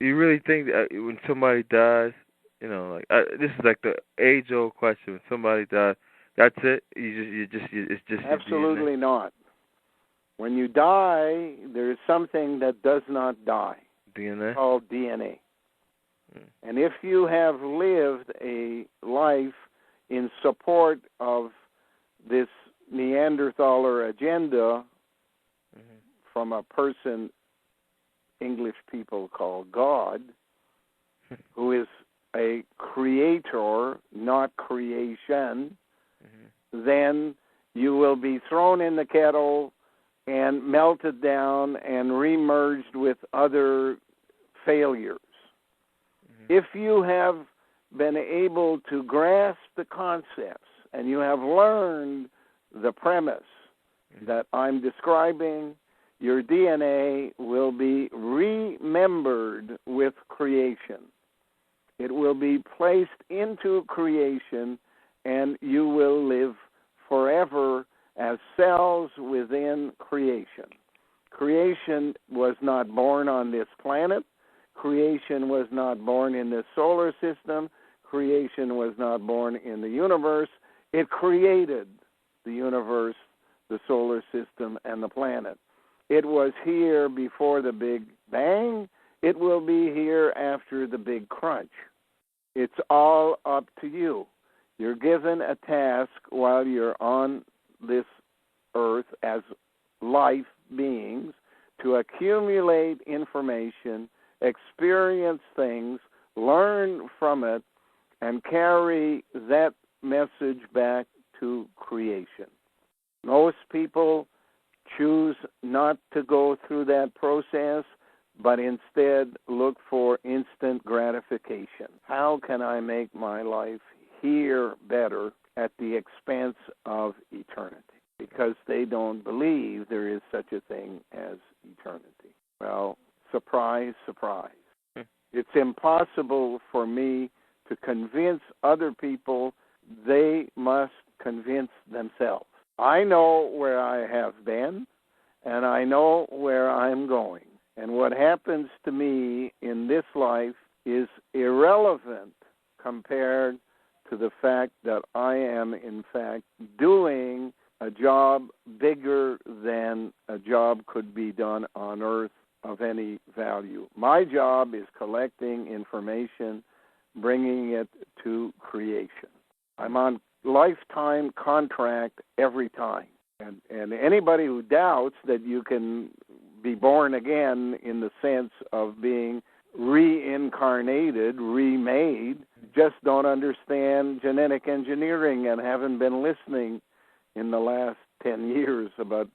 you really think that when somebody dies, you know, like this is like the age-old question. When somebody dies, that's it. It's just your DNA. Absolutely not. When you die, there is something that does not die, DNA. called DNA. And if you have lived a life in support of this Neanderthaler agenda from a person English people call God, who is a creator, not creation, then you will be thrown in the kettle and melted down and remerged with other failures. If you have been able to grasp the concepts and you have learned the premise that I'm describing, your DNA will be remembered with creation. It will be placed into creation, and you will live forever as cells within creation. Creation was not born on this planet. Creation was not born in the solar system. Creation was not born in the universe. It created the universe, the solar system, and the planet. It was here before the Big Bang. It will be here after the Big Crunch. It's all up to you. You're given a task while you're on this earth as life beings to accumulate information, experience things, learn from it, and carry that message back to creation. Most people choose not to go through that process, but instead look for instant gratification. How can I make my life here better at the expense of eternity? Because they don't believe there is such a thing as eternity. Well, surprise, surprise. It's impossible for me to convince other people. They must convince themselves. I know where I have been, and I know where I'm going. And what happens to me in this life is irrelevant compared to the fact that I am, in fact, doing a job bigger than a job could be done on earth of any value. My job is collecting information, bringing it to creation. I'm on lifetime contract every time. And anybody who doubts that you can be born again in the sense of being reincarnated, remade, just don't understand genetic engineering and haven't been listening in the last 10 years about,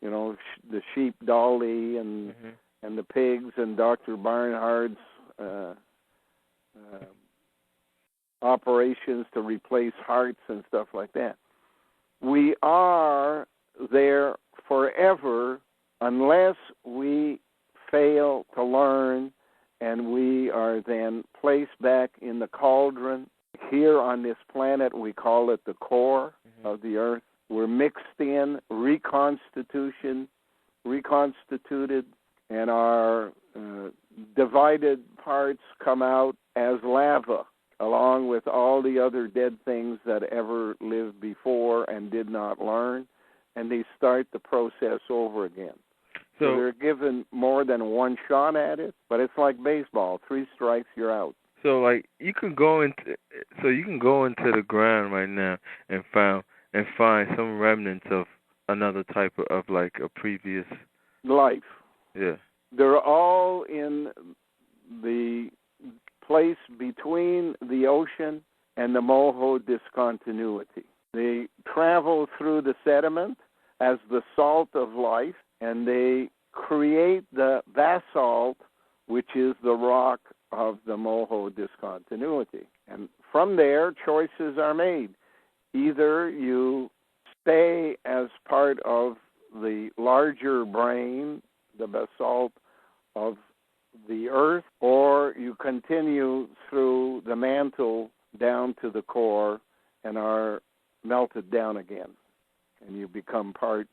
the sheep dolly and the pigs and Dr. Barnhardt's operations to replace hearts and stuff like that. We are there forever unless we fail to learn, and we are then placed back in the cauldron. Here on this planet, we call it the core of the earth. We're mixed in, reconstituted, and our divided parts come out as lava, along with all the other dead things that ever lived before and did not learn, and they start the process over again. So they're given more than one shot at it, but it's like baseball. 3 strikes, you're out. So like you can go into the ground right now and find some remnants of another type of like a previous life. Yeah. They're all in the place between the ocean and the Moho discontinuity. They travel through the sediment as the salt of life, and they create the basalt, which is the rock of the Moho discontinuity. And from there, choices are made. Either you stay as part of the larger brain, the basalt of the earth, or you continue through the mantle down to the core and are melted down again. And you become part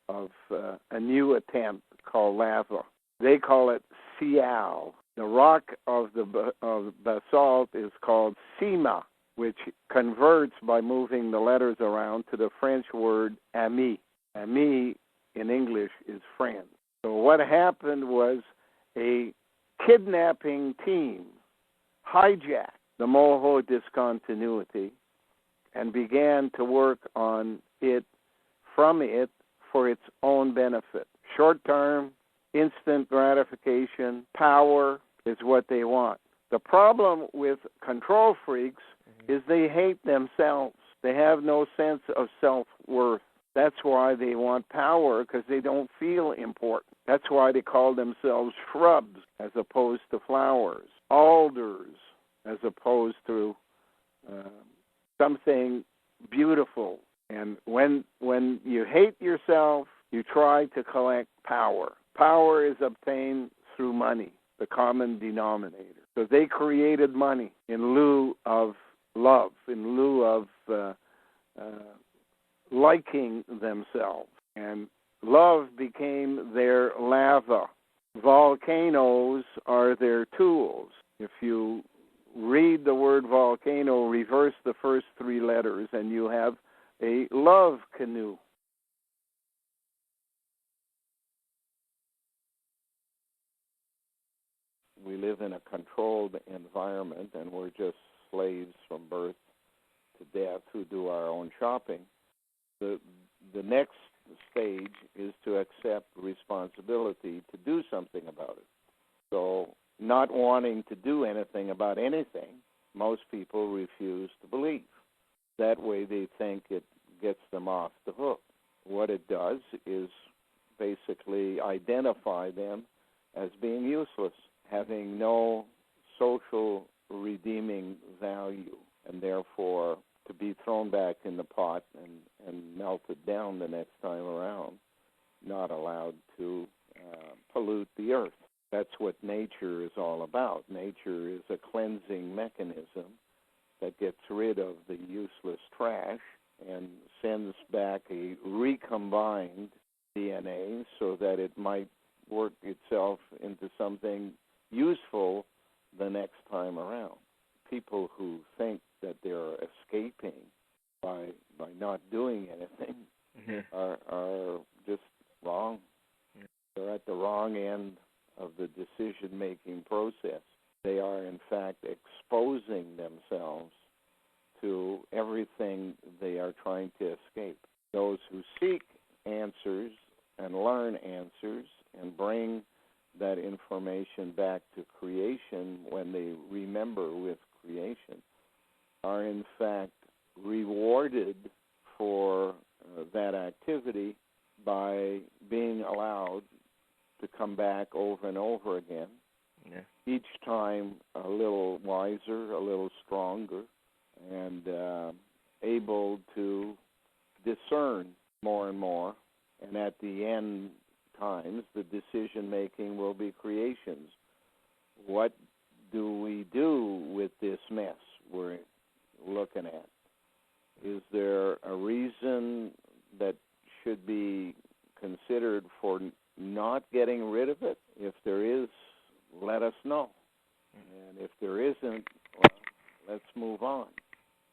of a new attempt called lava. They call it Sial. The rock of of basalt is called sima, which converts by moving the letters around to the French word ami. Ami in English is friend. So what happened was a kidnapping team hijacked the Moho discontinuity and began to work on it from it for its own benefit. Short-term, instant gratification, power is what they want. The problem with control freaks is they hate themselves. They have no sense of self-worth. That's why they want power, because they don't feel important. That's why they call themselves shrubs as opposed to flowers, alders as opposed to something beautiful. And when you hate yourself, you try to collect power. Power is obtained through money, the common denominator. So they created money in lieu of love, in lieu of liking themselves. And love became their lava. Volcanoes are their tools. If you read the word volcano, reverse the first three letters, and you have a love canoe. We live in a controlled environment, and we're just slaves from birth to death who do our own shopping. The next stage is to accept responsibility to do something about it. So not wanting to do anything about anything, most people refuse to believe. That way they think it gets them off the hook. What it does is basically identify them as being useless, having no social redeeming value, and therefore to be thrown back in the pot and melted down the next time around, not allowed to pollute the earth. That's what nature is all about. Nature is a cleansing mechanism that gets rid of the useless trash and sends back a recombined DNA so that it might work itself into something useful the next time around. People who think that they're escaping by not doing anything are just wrong. They're at the wrong end of the decision-making process. They are, in fact, exposing themselves to everything they are trying to escape. Those who seek answers and learn answers and bring that information back to creation when they remember with creation are, in fact, rewarded for that activity by being allowed to come back over and over again, each time a little wiser, a little stronger, and able to discern more and more. And at the end times, the decision-making will be creations. What do we do with this mess we're looking at? Is there a reason